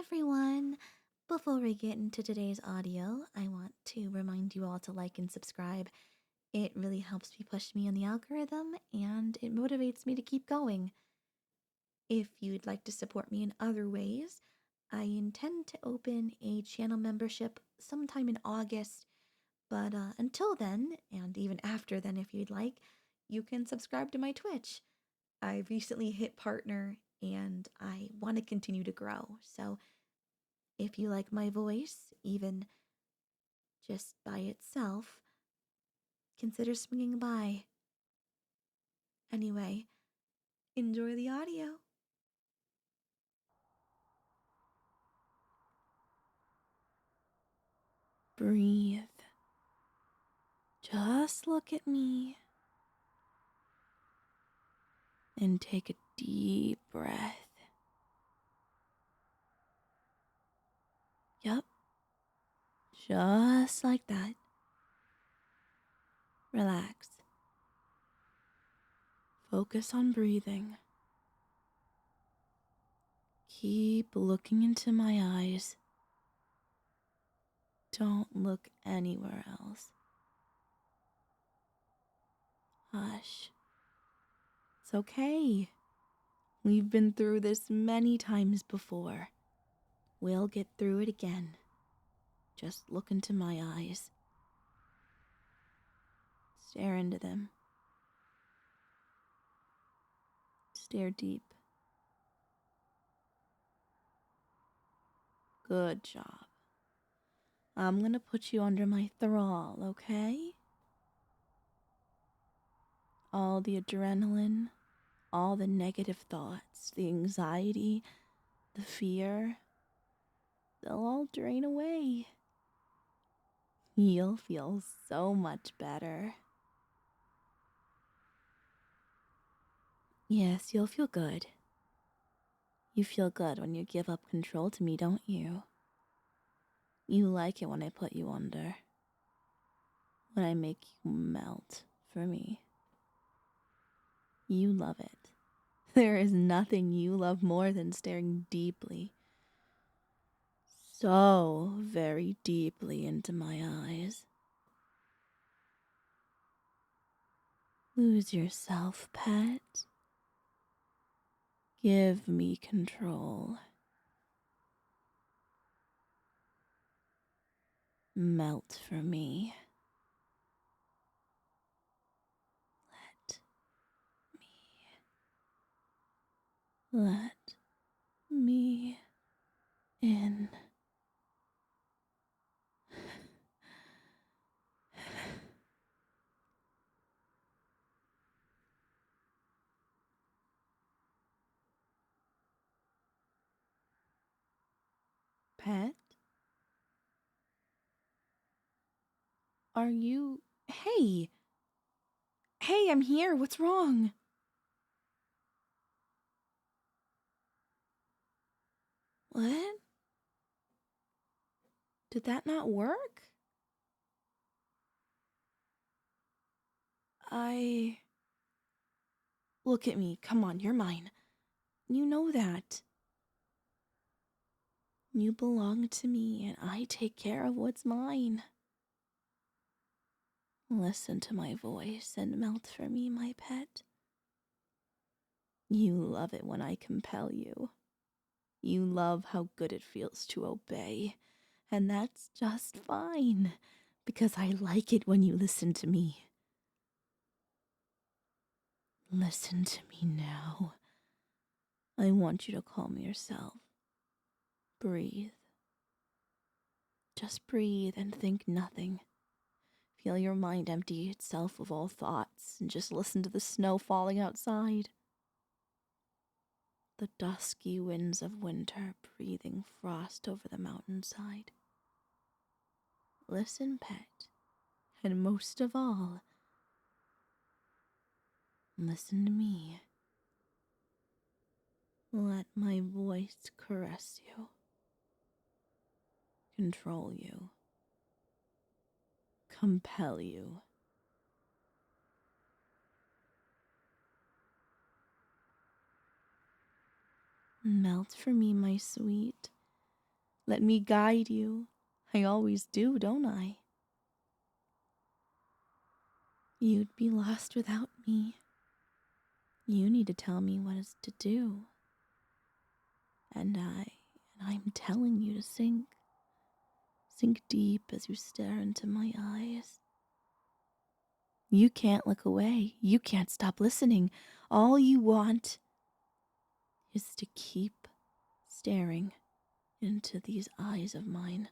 everyone! Before we get into today's audio, I want to remind you all to like and subscribe. It really helps me push me on the algorithm and it motivates me to keep going. If you'd like to support me in other ways, I intend to open a channel membership sometime in August, but until then, and even after then if you'd like, you can subscribe to my Twitch. I recently hit partner and I want to continue to grow, so if you like my voice, even just by itself, consider swinging by. Anyway, enjoy the audio. Breathe. Just look at me. And take a deep breath. Yup. Just like that. Relax. Focus on breathing. Keep looking into my eyes. Don't look anywhere else. Hush. It's okay. We've been through this many times before. We'll get through it again. Just look into my eyes. Stare into them. Stare deep. Good job. I'm gonna put you under my thrall, okay? All the adrenaline, all the negative thoughts, the anxiety, the fear, they'll all drain away. You'll feel so much better. Yes, you'll feel good. You feel good when you give up control to me, don't you? You like it when I put you under. When I make you melt for me. You love it. There is nothing you love more than staring deeply, so very deeply into my eyes. Lose yourself, pet. Give me control. Melt for me. Let me in. Pet? Are you... Hey! Hey, I'm here. What's wrong? What? Did that not work? Look at me. Come on, you're mine. You know that. You belong to me, and I take care of what's mine. Listen to my voice and melt for me, my pet. You love it when I compel you. You love how good it feels to obey, and that's just fine, because I like it when you listen to me. Listen to me now. I want you to calm yourself. Breathe. Just breathe and think nothing. Feel your mind empty itself of all thoughts and just listen to the snow falling outside. The dusky winds of winter breathing frost over the mountainside. Listen, pet, and most of all, listen to me. Let my voice caress you, control you, compel you. Melt for me, my sweet. Let me guide you. I always do, don't I? You'd be lost without me. You need to tell me what is to do. And I'm telling you to sink. Sink deep as you stare into my eyes. You can't look away. You can't stop listening. All you want is to keep staring into these eyes of mine.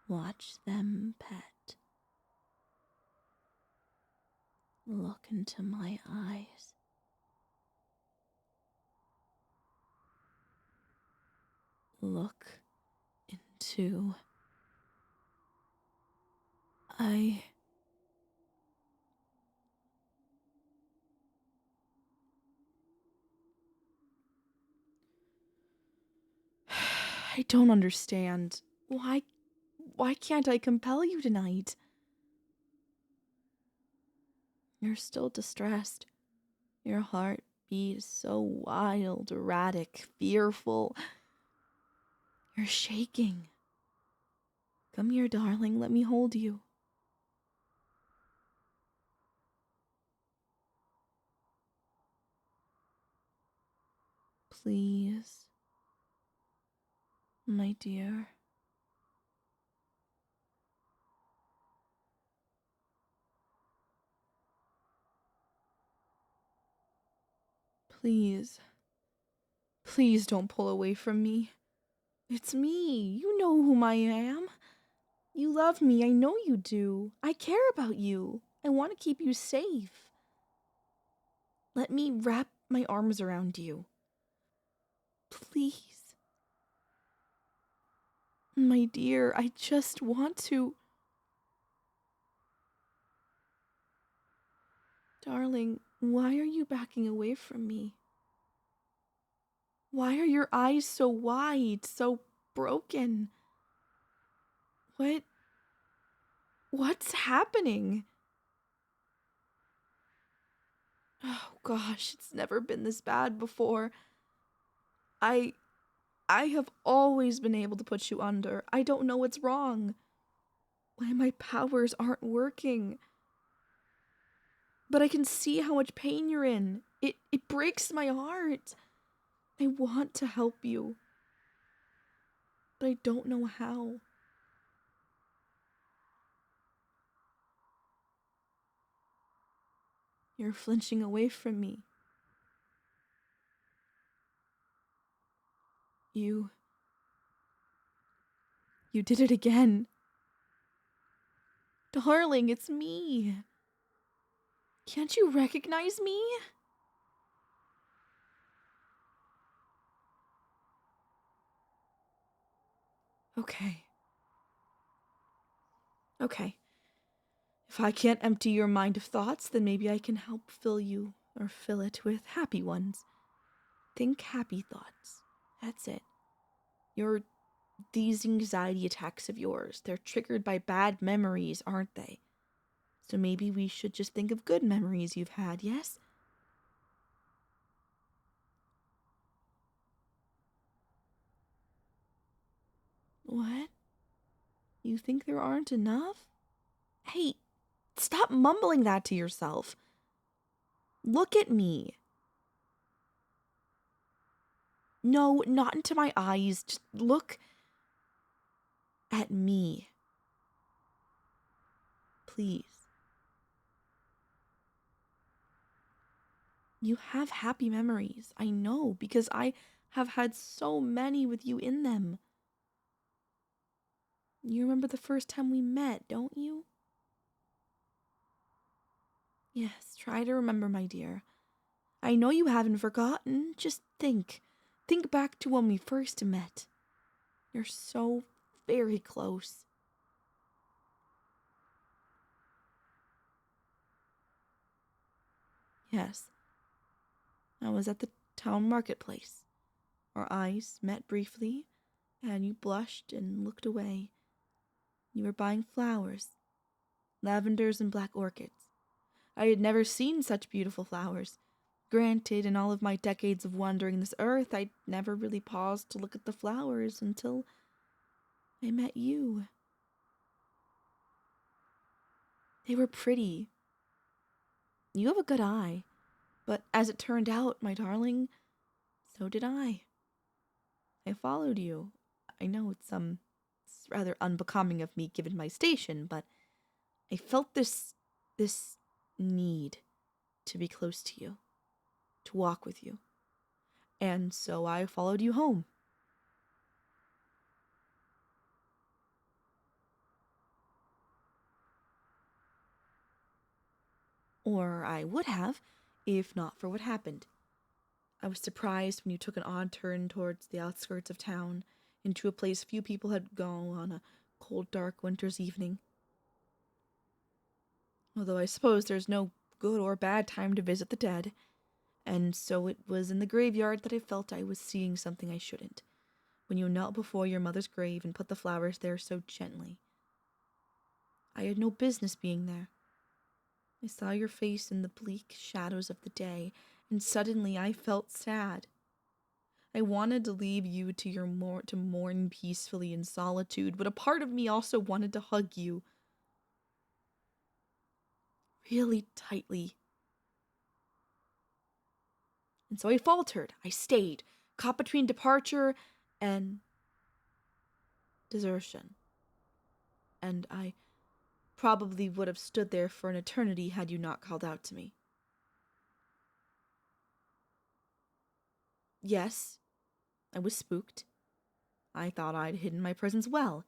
Watch them pet. Look into my eyes. Look into... I don't understand. Why can't I compel you tonight? You're still distressed. Your heartbeat is so wild, erratic, fearful. You're shaking. Come here, darling, let me hold you. Please, my dear. Please. Please don't pull away from me. It's me. You know whom I am. You love me. I know you do. I care about you. I want to keep you safe. Let me wrap my arms around you. Please. My dear, I just want to... Darling, why are you backing away from me? Why are your eyes so wide, so broken? What's happening? Oh gosh, it's never been this bad before. I have always been able to put you under. I don't know what's wrong. Why my powers aren't working. But I can see how much pain you're in. It breaks my heart. I want to help you. But I don't know how. You're flinching away from me. You did it again. Darling, it's me. Can't you recognize me? Okay. If I can't empty your mind of thoughts, then maybe I can help fill it with happy ones. Think happy thoughts. That's it. These anxiety attacks of yours, they're triggered by bad memories, aren't they? So maybe we should just think of good memories you've had, yes? What? You think there aren't enough? Hey, stop mumbling that to yourself. Look at me. No, not into my eyes. Just look at me. Please. You have happy memories. I know, because I have had so many with you in them. You remember the first time we met, don't you? Yes, try to remember, my dear. I know you haven't forgotten. Just think. Think back to when we first met. You're so very close. Yes. I was at the town marketplace. Our eyes met briefly, and you blushed and looked away. You were buying flowers, lavenders and black orchids. I had never seen such beautiful flowers. Granted, in all of my decades of wandering this earth, I'd never really paused to look at the flowers until I met you. They were pretty. You have a good eye. But as it turned out, my darling, so did I. I followed you. I know it's rather unbecoming of me given my station, but I felt this need to be close to you, to walk with you. And so I followed you home. Or I would have, if not for what happened. I was surprised when you took an odd turn towards the outskirts of town, into a place few people had gone on a cold, dark winter's evening. Although I suppose there's no good or bad time to visit the dead, and so it was in the graveyard that I felt I was seeing something I shouldn't, when you knelt before your mother's grave and put the flowers there so gently. I had no business being there. I saw your face in the bleak shadows of the day, and suddenly I felt sad. I wanted to leave you to mourn peacefully in solitude, but a part of me also wanted to hug you. Really tightly. And so I faltered. I stayed, caught between departure and desertion. And I probably would have stood there for an eternity had you not called out to me. Yes, I was spooked. I thought I'd hidden my presence well.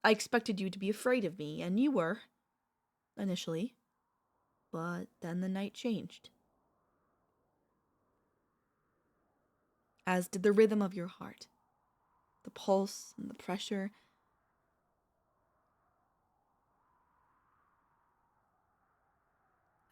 I expected you to be afraid of me, and you were, initially. But then the night changed. As did the rhythm of your heart. The pulse and the pressure.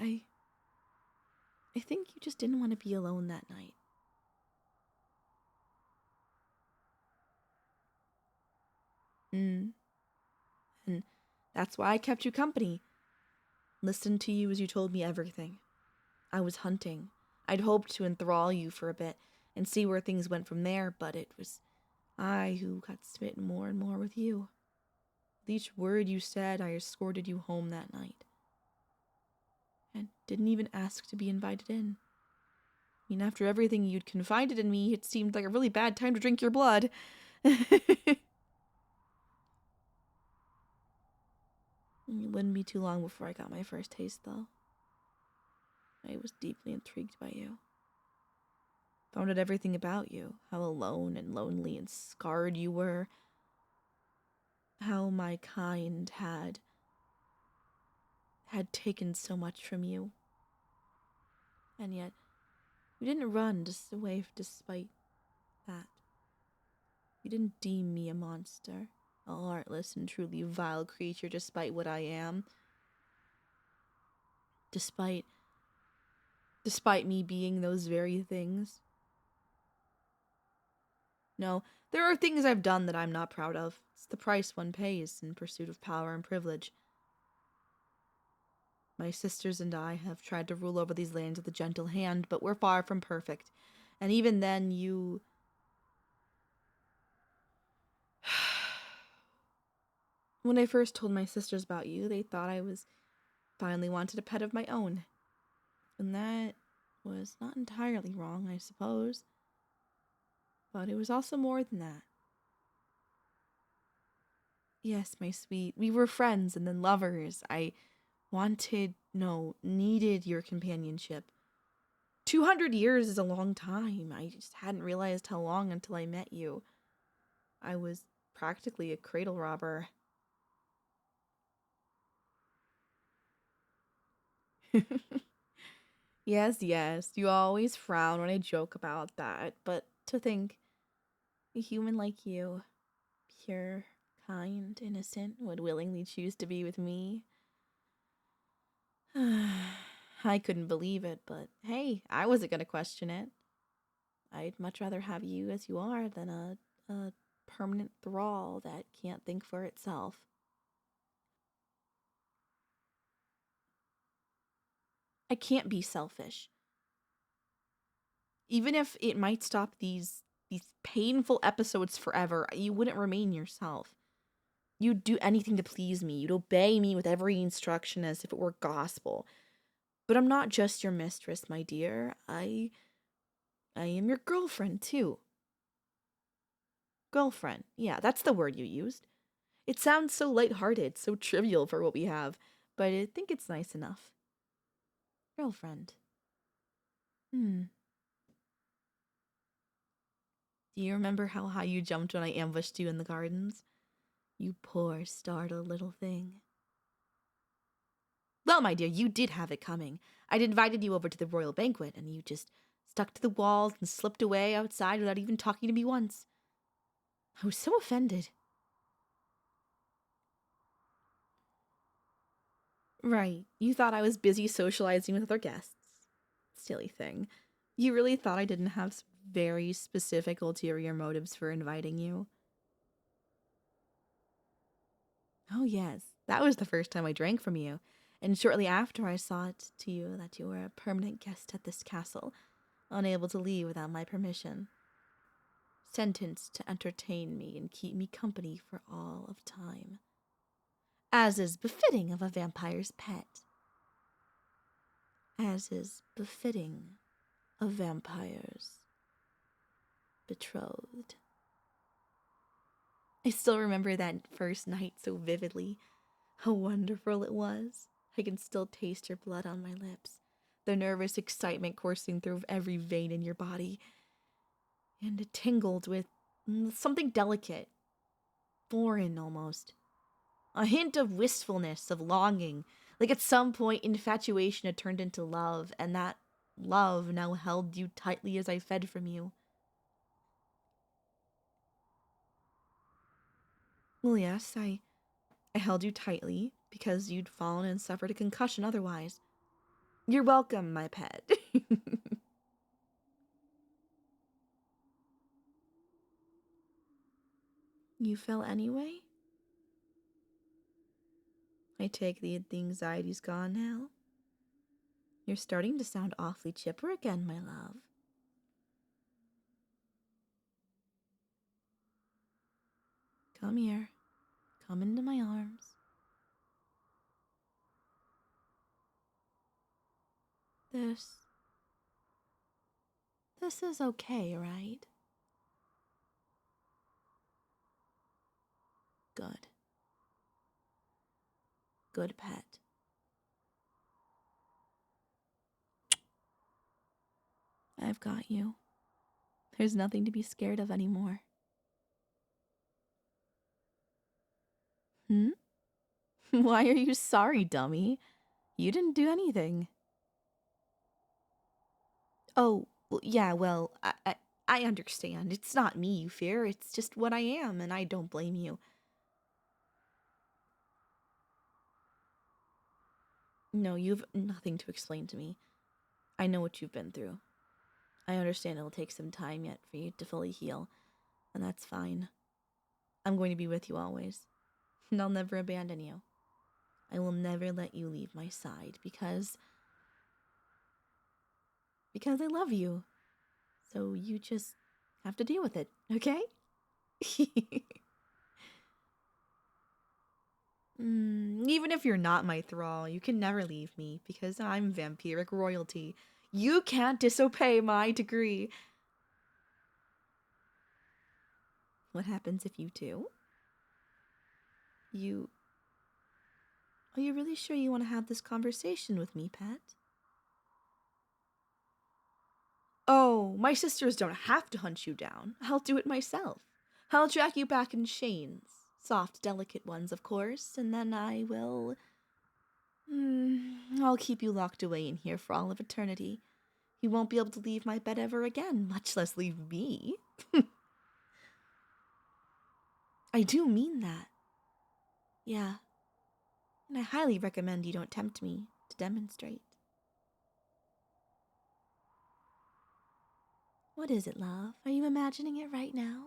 I think you just didn't want to be alone that night. And that's why I kept you company. Listened to you as you told me everything. I was hunting. I'd hoped to enthrall you for a bit and see where things went from there, but it was I who got smitten more and more with you. With each word you said, I escorted you home that night. And didn't even ask to be invited in. I mean, after everything you'd confided in me, it seemed like a really bad time to drink your blood. It wouldn't be too long before I got my first taste, though. I was deeply intrigued by you. Found out everything about you, how alone and lonely and scarred you were. How my kind had taken so much from you. And yet, you didn't run away despite that. You didn't deem me a monster, a heartless and truly vile creature despite what I am. Despite me being those very things. No, there are things I've done that I'm not proud of. It's the price one pays in pursuit of power and privilege. My sisters and I have tried to rule over these lands with a gentle hand, but we're far from perfect. And even then, you... When I first told my sisters about you, they thought I was finally wanted a pet of my own. And that was not entirely wrong, I suppose. But it was also more than that. Yes, my sweet. We were friends and then lovers. I needed your companionship. 200 years is a long time. I just hadn't realized how long until I met you. I was practically a cradle robber. Yes, you always frown when I joke about that, but to think a human like you, pure, kind, innocent, would willingly choose to be with me. I couldn't believe it, but hey, I wasn't gonna question it. I'd much rather have you as you are than a permanent thrall that can't think for itself. I can't be selfish. Even if it might stop these painful episodes forever, you wouldn't remain yourself. You'd do anything to please me. You'd obey me with every instruction as if it were gospel. But I'm not just your mistress, my dear. I am your girlfriend, too. Girlfriend. Yeah, that's the word you used. It sounds so lighthearted, so trivial for what we have, but I think it's nice enough. Girlfriend. Do you remember how high you jumped when I ambushed you in the gardens? You poor, startled little thing. Well, my dear, you did have it coming. I'd invited you over to the royal banquet, and you just stuck to the walls and slipped away outside without even talking to me once. I was so offended. Right. You thought I was busy socializing with other guests. Silly thing. You really thought I didn't have some very specific ulterior motives for inviting you? Oh, yes. That was the first time I drank from you. And shortly after, I saw it to you that you were a permanent guest at this castle, unable to leave without my permission. Sentenced to entertain me and keep me company for all of time. As is befitting of a vampire's pet. As is befitting of vampires betrothed. I still remember that first night so vividly. How wonderful it was. I can still taste your blood on my lips, the nervous excitement coursing through every vein in your body, and it tingled with something delicate, foreign almost. A hint of wistfulness, of longing, like at some point infatuation had turned into love, and that love now held you tightly as I fed from you. Well, yes, I held you tightly because you'd fallen and suffered a concussion otherwise. You're welcome, my pet. You fell anyway? I take the anxiety's gone now. You're starting to sound awfully chipper again, my love. Come here. Come into my arms. This is okay, right? Good. Good pet. I've got you. There's nothing to be scared of anymore. Why are you sorry, dummy? You didn't do anything. Oh, yeah, well, I understand. It's not me you fear. It's just what I am, and I don't blame you. No, you've nothing to explain to me. I know what you've been through. I understand it'll take some time yet for you to fully heal, and that's fine. I'm going to be with you always, and I'll never abandon you. I will never let you leave my side because I love you. So you just have to deal with it, okay? Even if you're not my thrall, you can never leave me because I'm vampiric royalty. You can't disobey my decree. What happens if you do? Are you really sure you want to have this conversation with me, pet? Oh, my sisters don't have to hunt you down. I'll do it myself. I'll track you back in chains. Soft, delicate ones, of course, and then I will... I'll keep you locked away in here for all of eternity. You won't be able to leave my bed ever again, much less leave me. I do mean that. Yeah. And I highly recommend you don't tempt me to demonstrate. What is it, love? Are you imagining it right now?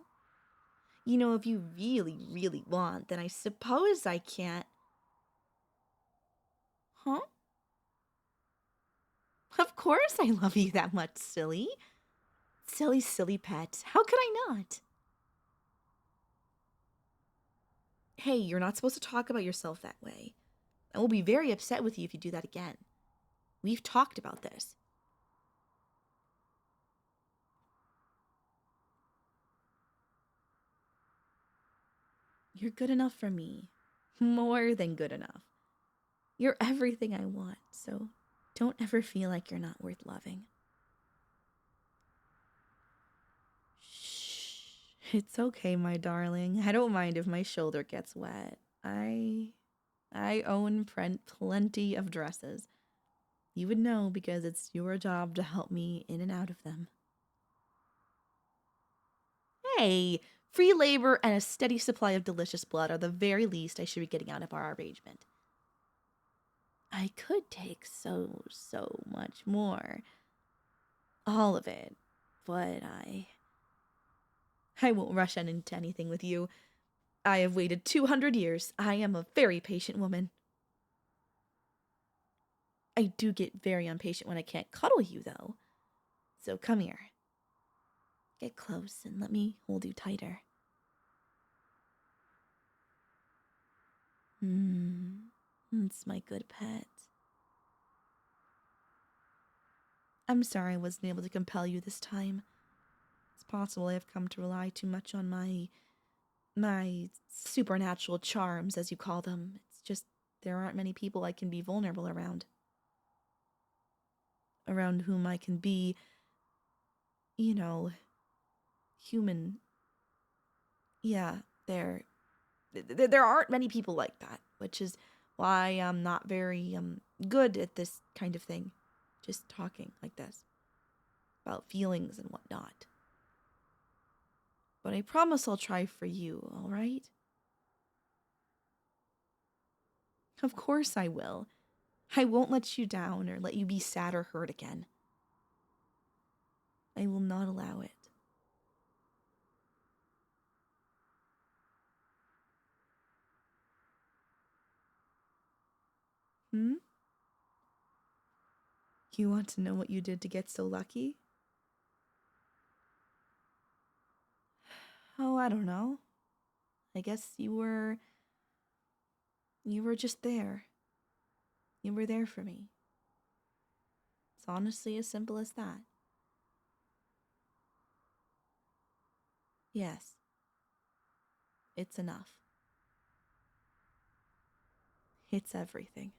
You know, if you really, really want, then I suppose I can't. Huh? Of course I love you that much, silly. Silly, silly pet. How could I not? Hey, you're not supposed to talk about yourself that way. I will be very upset with you if you do that again. We've talked about this. You're good enough for me. More than good enough. You're everything I want, so don't ever feel like you're not worth loving. Shh. It's okay, my darling. I don't mind if my shoulder gets wet. I own plenty of dresses. You would know because it's your job to help me in and out of them. Hey, free labor and a steady supply of delicious blood are the very least I should be getting out of our arrangement. I could take so much more. All of it. But I won't rush into anything with you. I have waited 200 years. I am a very patient woman. I do get very impatient when I can't cuddle you, though. So come here. Get close and let me hold you tighter. It's my good pet. I'm sorry I wasn't able to compel you this time. It's possible I have come to rely too much on my supernatural charms, as you call them. It's just there aren't many people I can be vulnerable around. Around whom I can be, human. Yeah, there aren't many people like that, which is why I'm not very good at this kind of thing. Just talking like this about feelings and whatnot. But I promise I'll try for you, all right? Of course I will. I won't let you down or let you be sad or hurt again. I will not allow it. Hmm? You want to know what you did to get so lucky? Oh, I don't know. I guess you were just there. You were there for me. It's honestly as simple as that. Yes. It's enough. It's everything.